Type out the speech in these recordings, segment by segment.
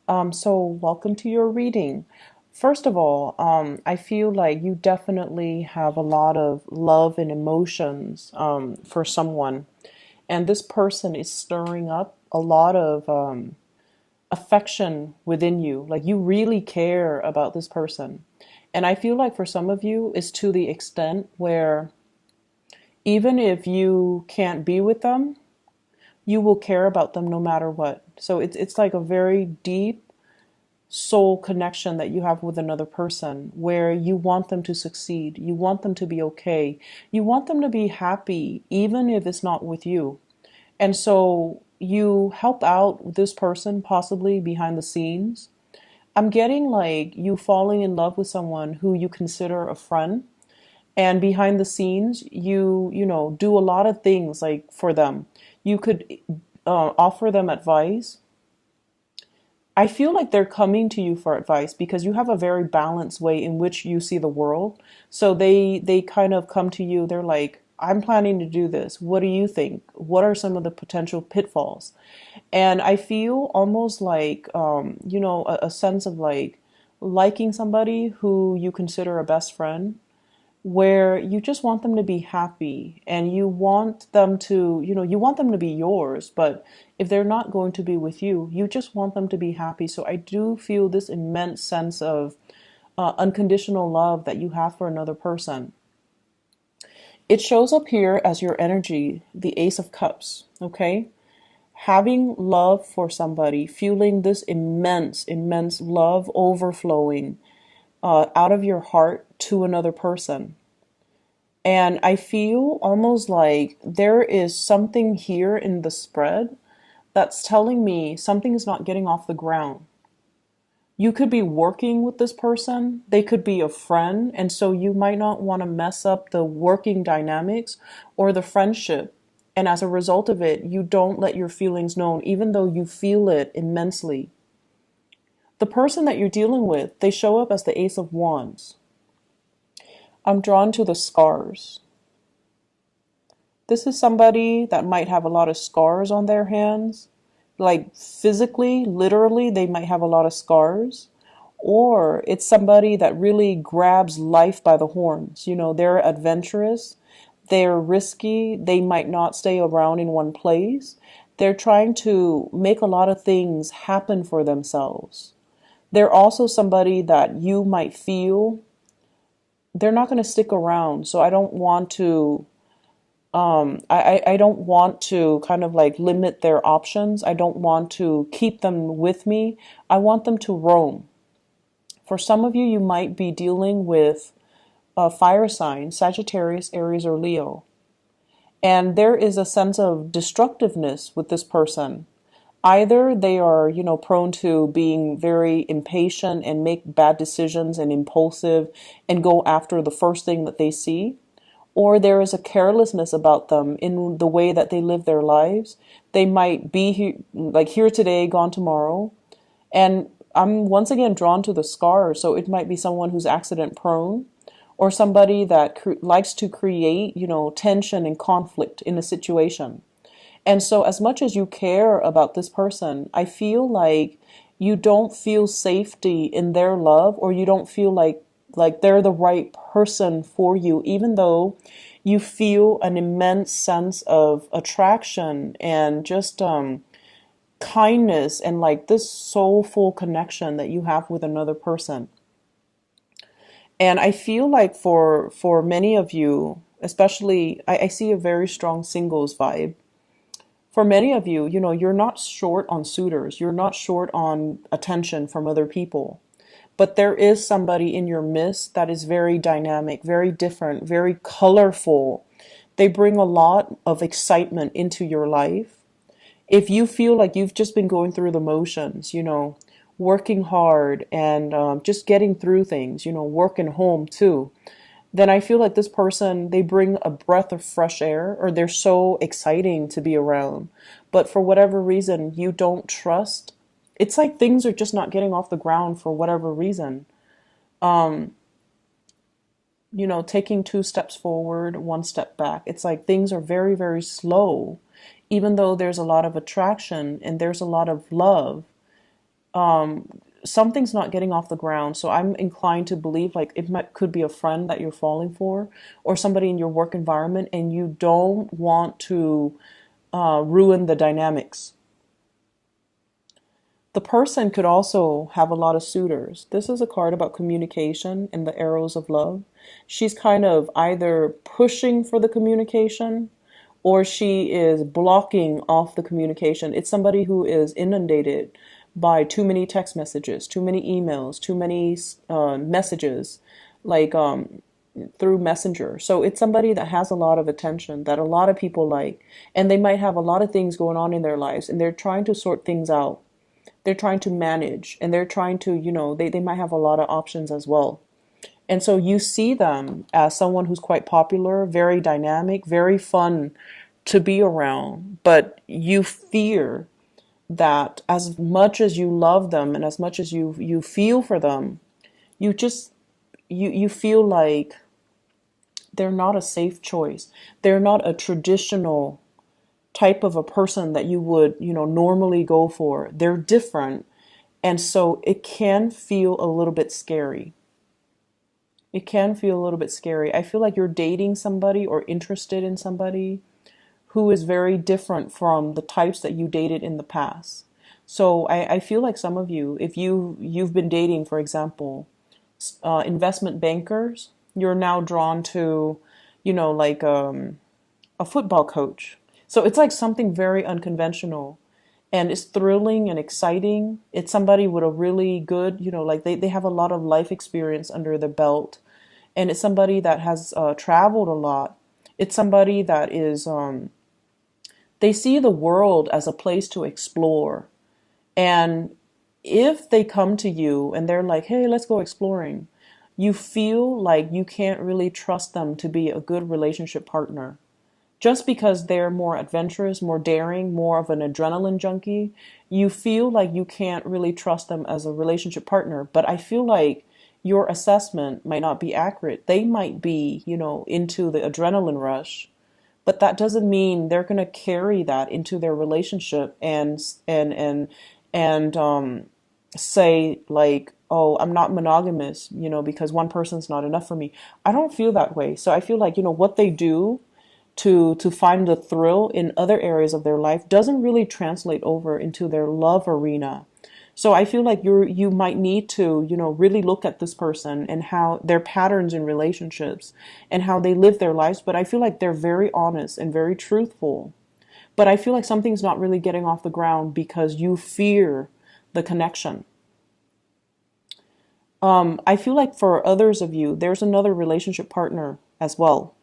So welcome to your reading. First of all, I feel like you definitely have a lot of love and emotions for someone, and this person is stirring up a lot of affection within you. Like you really care about this person. And I feel like for some of you, it's to the extent where even if you can't be with them, you will care about them no matter what. So it's like a very deep soul connection that you have with another person where you want them to succeed, you want them to be okay, you want them to be happy even if it's not with you. And so you help out this person possibly behind the scenes. I'm getting like you falling in love with someone who you consider a friend, and behind the scenes you do a lot of things like for them. You could offer them advice. I feel like they're coming to you for advice because you have a very balanced way in which you see the world. So they kind of come to you. They're like, "I'm planning to do this. What do you think? What are some of the potential pitfalls?" And I feel almost like a sense of like liking somebody who you consider a best friend, where you just want them to be happy and you want them to, you want them to be yours, but if they're not going to be with you, you just want them to be happy. So I do feel this immense sense of unconditional love that you have for another person. It shows up here as your energy, the Ace of Cups, okay? Having love for somebody, feeling this immense, immense love overflowing out of your heart to another person. And I feel almost like there is something here in the spread that's telling me something is not getting off the ground. You could be working with this person, they could be a friend, and so you might not want to mess up the working dynamics or the friendship. And as a result of it, you don't let your feelings known, even though you feel it immensely. The person that you're dealing with, they show up as the Ace of Wands. I'm drawn to the scars. This is somebody that might have a lot of scars on their hands. Like physically, literally, they might have a lot of scars. Or it's somebody that really grabs life by the horns. They're adventurous, they're risky, they might not stay around in one place. They're trying to make a lot of things happen for themselves. They're also somebody that you might feel they're not going to stick around. So I don't want to I don't want to kind of like limit their options. I don't want to keep them with me. I want them to roam. For some of you, you might be dealing with a fire sign, Sagittarius, Aries, or Leo. And there is a sense of destructiveness with this person. Either they are, prone to being very impatient and make bad decisions and impulsive and go after the first thing that they see, or there is a carelessness about them in the way that they live their lives. They might be here, like here today, gone tomorrow. And I'm once again drawn to the scars. So it might be someone who's accident prone or somebody that likes to create, tension and conflict in a situation. And so as much as you care about this person, I feel like you don't feel safety in their love, or you don't feel like they're the right person for you, even though you feel an immense sense of attraction and just kindness and like this soulful connection that you have with another person. And I feel like for many of you, especially, I see a very strong singles vibe. For many of you, you're not short on suitors, you're not short on attention from other people. But there is somebody in your midst that is very dynamic, very different, very colorful. They bring a lot of excitement into your life. If you feel like you've just been going through the motions, working hard and just getting through things, work and home too, then I feel like this person, they bring a breath of fresh air, or they're so exciting to be around. But for whatever reason, you don't trust. It's like things are just not getting off the ground for whatever reason. Taking two steps forward, one step back. It's like things are very, very slow, even though there's a lot of attraction and there's a lot of love. something's not getting off the ground. So I'm inclined to believe like could be a friend that you're falling for, or somebody in your work environment, and you don't want to ruin the dynamics. The person could also have a lot of suitors. This is a card about communication and the arrows of love. She's kind of either pushing for the communication or she is blocking off the communication. It's somebody who is inundated by too many text messages, too many emails, too many messages, like through Messenger. So it's somebody that has a lot of attention that a lot of people like, and they might have a lot of things going on in their lives, and they're trying to sort things out. They're trying to manage, and they're trying to, they might have a lot of options as well. And so you see them as someone who's quite popular, very dynamic, very fun to be around, but you fear that as much as you love them and as much as you feel for them, you just you feel like they're not a safe choice. They're not a traditional type of a person that you would, normally go for. They're different. And so it can feel a little bit scary. It can feel a little bit scary. I feel like you're dating somebody or interested in somebody who is very different from the types that you dated in the past. So I feel like some of you, if you've been dating, for example, investment bankers, you're now drawn to, like a football coach. So it's like something very unconventional, and it's thrilling and exciting. It's somebody with a really good, like they have a lot of life experience under their belt. And it's somebody that has traveled a lot. It's somebody that is, they see the world as a place to explore. And if they come to you and they're like, hey, let's go exploring, you feel like you can't really trust them to be a good relationship partner. Just because they're more adventurous, more daring, more of an adrenaline junkie, you feel like you can't really trust them as a relationship partner. But I feel like your assessment might not be accurate. They might be, into the adrenaline rush, but that doesn't mean they're going to carry that into their relationship and say like, oh, I'm not monogamous, because one person's not enough for me. I don't feel that way. So I feel like, what they do to find the thrill in other areas of their life doesn't really translate over into their love arena. So I feel like you might need to, really look at this person and how their patterns in relationships and how they live their lives. But I feel like they're very honest and very truthful. But I feel like something's not really getting off the ground because you fear the connection. I feel like for others of you, there's another relationship partner as well.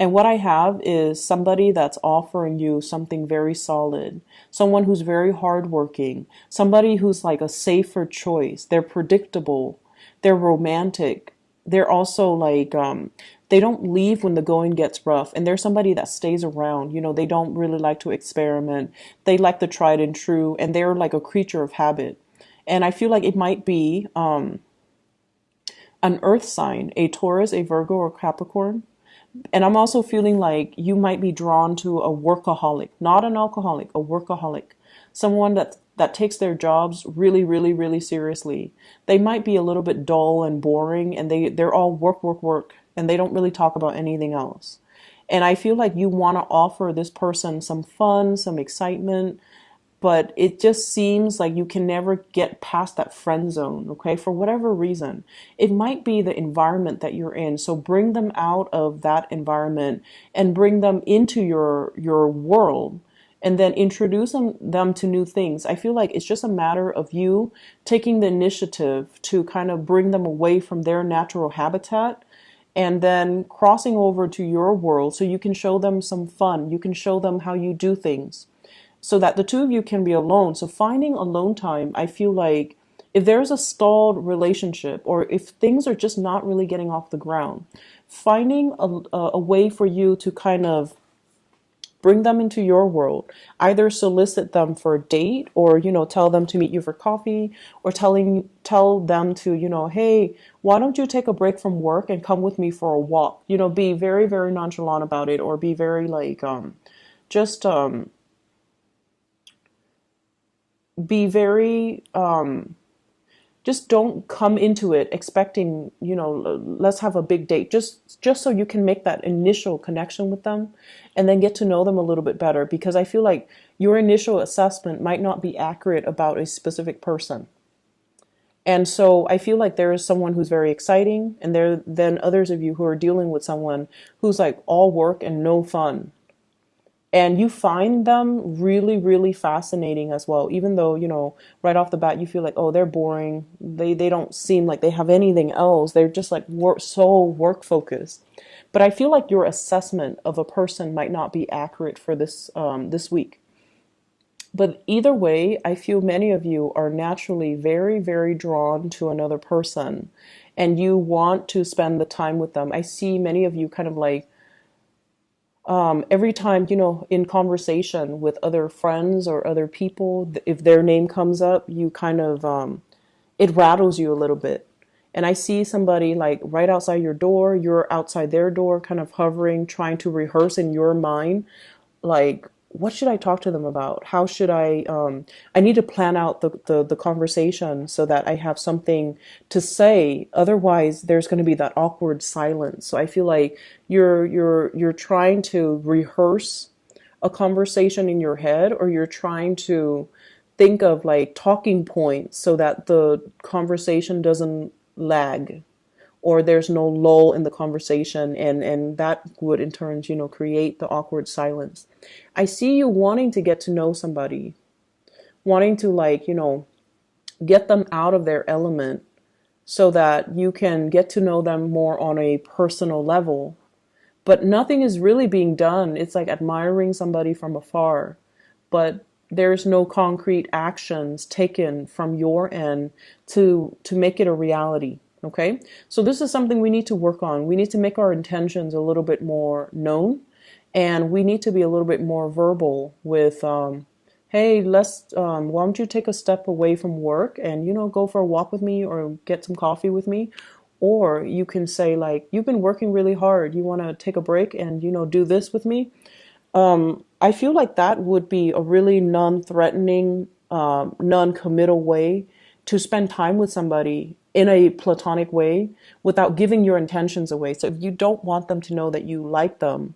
And what I have is somebody that's offering you something very solid, someone who's very hardworking, somebody who's like a safer choice. They're predictable, they're romantic, they're also like, they don't leave when the going gets rough. And they're somebody that stays around. They don't really like to experiment. They like the tried and true, and they're like a creature of habit. And I feel like it might be an earth sign, a Taurus, a Virgo, or Capricorn. And I'm also feeling like you might be drawn to a workaholic, not an alcoholic, a workaholic, someone that takes their jobs really, really, really seriously. They might be a little bit dull and boring, and they're all work, work, work, and they don't really talk about anything else. And I feel like you want to offer this person some fun, some excitement, but it just seems like you can never get past that friend zone, okay, for whatever reason. It might be the environment that you're in. So bring them out of that environment and bring them into your world, and then introduce them to new things. I feel like it's just a matter of you taking the initiative to kind of bring them away from their natural habitat and then crossing over to your world so you can show them some fun. You can show them how you do things so that the two of you can be alone. So finding alone time, I feel like if there's a stalled relationship or if things are just not really getting off the ground, finding a way for you to kind of bring them into your world, either solicit them for a date or, tell them to meet you for coffee, or tell them to, hey, why don't you take a break from work and come with me for a walk? Be very, very nonchalant about it, or be very like, just, be very, just don't come into it expecting, let's have a big date. Just so you can make that initial connection with them and then get to know them a little bit better, because I feel like your initial assessment might not be accurate about a specific person. And so I feel like there is someone who's very exciting, and there then others of you who are dealing with someone who's like all work and no fun. And you find them really, really fascinating as well, even though, right off the bat, you feel like, oh, they're boring. They don't seem like they have anything else. They're just like so work focused. But I feel like your assessment of a person might not be accurate for this week. But either way, I feel many of you are naturally very, very drawn to another person, and you want to spend the time with them. I see many of you kind of like, every time, in conversation with other friends or other people, if their name comes up, you kind of, it rattles you a little bit. And I see somebody like right outside your door, you're outside their door, kind of hovering, trying to rehearse in your mind, like, what should I talk to them about? How should I need to plan out the conversation so that I have something to say. Otherwise, there's going to be that awkward silence. So I feel like you're trying to rehearse a conversation in your head, or you're trying to think of like talking points so that the conversation doesn't lag, or there's no lull in the conversation, and that would in turn, create the awkward silence. I see you wanting to get to know somebody, wanting to like, get them out of their element so that you can get to know them more on a personal level. But nothing is really being done. It's like admiring somebody from afar, but there's no concrete actions taken from your end to make it a reality. Okay, so this is something we need to work on. We need to make our intentions a little bit more known, and we need to be a little bit more verbal with, hey, why don't you take a step away from work and, go for a walk with me or get some coffee with me? Or you can say like, you've been working really hard. You want to take a break and, do this with me? I feel like that would be a really non-threatening, non-committal way to spend time with somebody in a platonic way without giving your intentions away. So if you don't want them to know that you like them,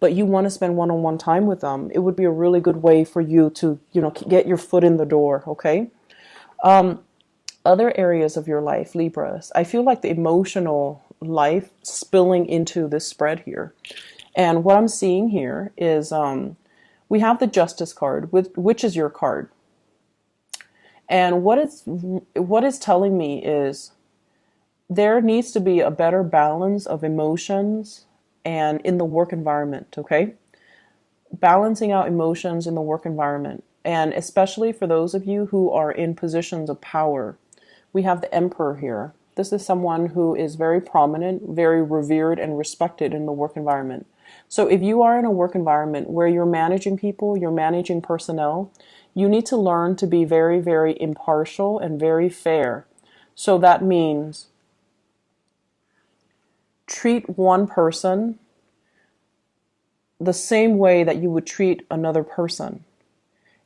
but you want to spend one-on-one time with them, it would be a really good way for you to, get your foot in the door, okay? Other areas of your life, Libras, I feel like the emotional life spilling into this spread here. And what I'm seeing here is we have the Justice card, which is your card. And what it's telling me is there needs to be a better balance of emotions and in the work environment, okay? Balancing out emotions in the work environment. And especially for those of you who are in positions of power. We have the Emperor here. This is someone who is very prominent, very revered and respected in the work environment. So if you are in a work environment where you're managing people, you're managing personnel, you need to learn to be very, very impartial and very fair. So that means treat one person the same way that you would treat another person.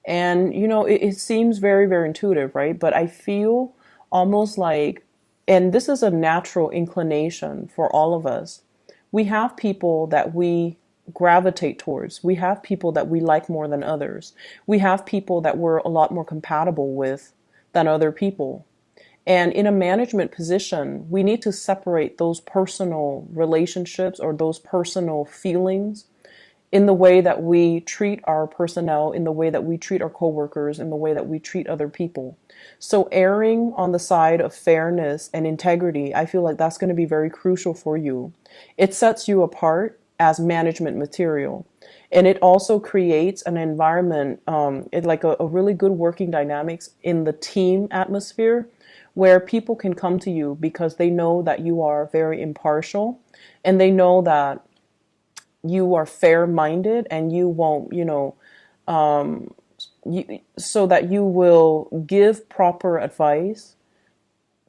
And, it seems very, very intuitive, right? But I feel almost like, and this is a natural inclination for all of us, we have people that we gravitate towards. We have people that we like more than others. We have people that we're a lot more compatible with than other people. And in a management position, we need to separate those personal relationships or those personal feelings in the way that we treat our personnel, in the way that we treat our coworkers, in the way that we treat other people. So erring on the side of fairness and integrity, I feel like that's going to be very crucial for you. It sets you apart as management material. And it also creates an environment, like a really good working dynamics in the team atmosphere, where people can come to you because they know that you are very impartial, and they know that you are fair-minded, and you won't, so that you will give proper advice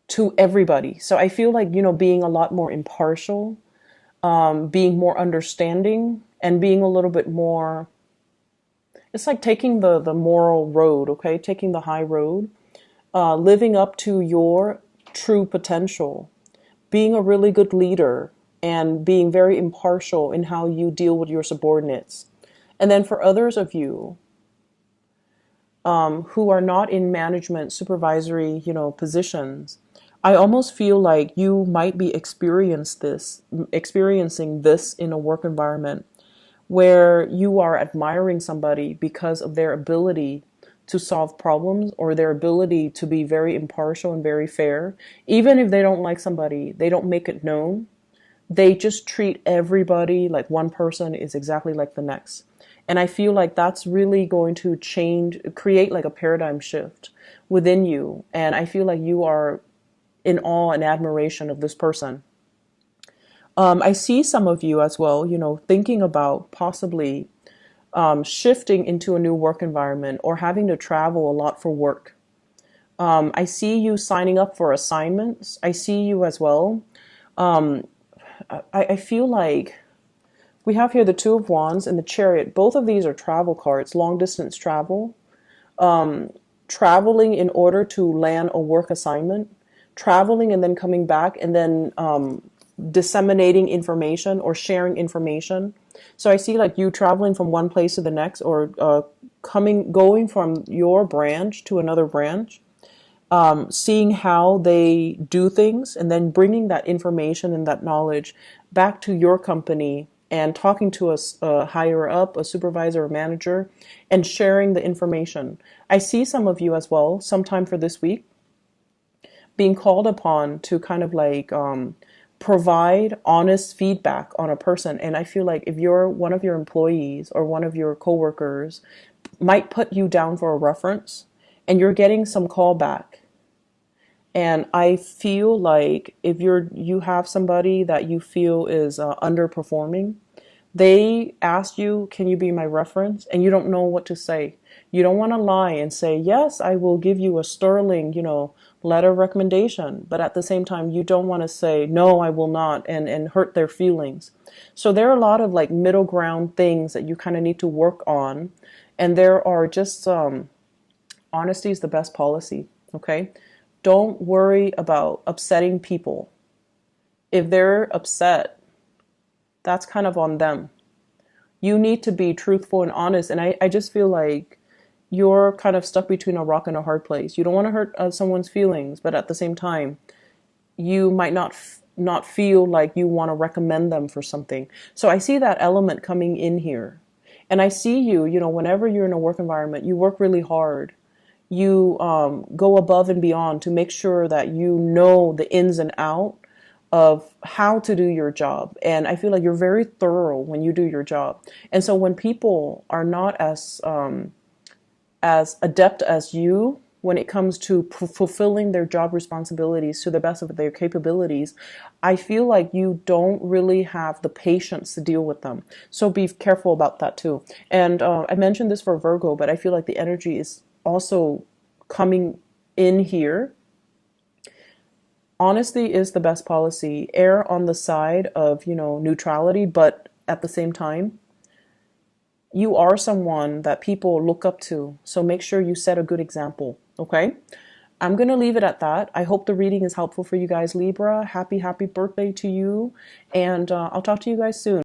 to everybody. So I feel like, being a lot more impartial, being more understanding, and being a little bit more it's like taking the moral road, okay? Taking the high road, living up to your true potential, being a really good leader, and being very impartial in how you deal with your subordinates. And then for others of you who are not in management, supervisory, positions, I almost feel like you might be experiencing this in a work environment where you are admiring somebody because of their ability to solve problems or their ability to be very impartial and very fair. Even if they don't like somebody, they don't make it known. They just treat everybody like one person is exactly like the next. And I feel like that's really going to create like a paradigm shift within you. And I feel like you are in awe and admiration of this person. I see some of you as well, thinking about possibly shifting into a new work environment or having to travel a lot for work. I see you signing up for assignments. I see you as well. I feel like we have here the Two of Wands and the Chariot. Both of these are travel cards, long distance travel, traveling in order to land a work assignment, traveling and then coming back and then disseminating information or sharing information. So I see like you traveling from one place to the next, or going from your branch to another branch, seeing how they do things, and then bringing that information and that knowledge back to your company and talking to a higher up, a supervisor or manager, and sharing the information. I see some of you as well, sometime for this week, being called upon to kind of like provide honest feedback on a person. And I feel like if you're one of your employees or one of your coworkers might put you down for a reference and you're getting some callback. And I feel like if you have somebody that you feel is underperforming, they ask you, can you be my reference? And you don't know what to say. You don't want to lie and say, yes, I will give you a sterling, letter of recommendation. But at the same time, you don't want to say, no, I will not, and hurt their feelings. So there are a lot of like middle ground things that you kind of need to work on. And there are just, honesty is the best policy. Okay. Don't worry about upsetting people. If they're upset, that's kind of on them. You need to be truthful and honest. And I just feel like you're kind of stuck between a rock and a hard place. You don't want to hurt someone's feelings, but at the same time, you might not feel like you want to recommend them for something. So I see that element coming in here. And I see you, whenever you're in a work environment, you work really hard. You go above and beyond to make sure that you know the ins and out of how to do your job. And I feel like you're very thorough when you do your job. And so when people are not as adept as you when it comes to fulfilling their job responsibilities to the best of their capabilities, I feel like you don't really have the patience to deal with them. So be careful about that too. And I mentioned this for Virgo, but I feel like the energy is also coming in here. Honesty is the best policy. Err on the side of, neutrality, but at the same time, you are someone that people look up to. So make sure you set a good example, okay? I'm going to leave it at that. I hope the reading is helpful for you guys, Libra. Happy birthday to you. And I'll talk to you guys soon.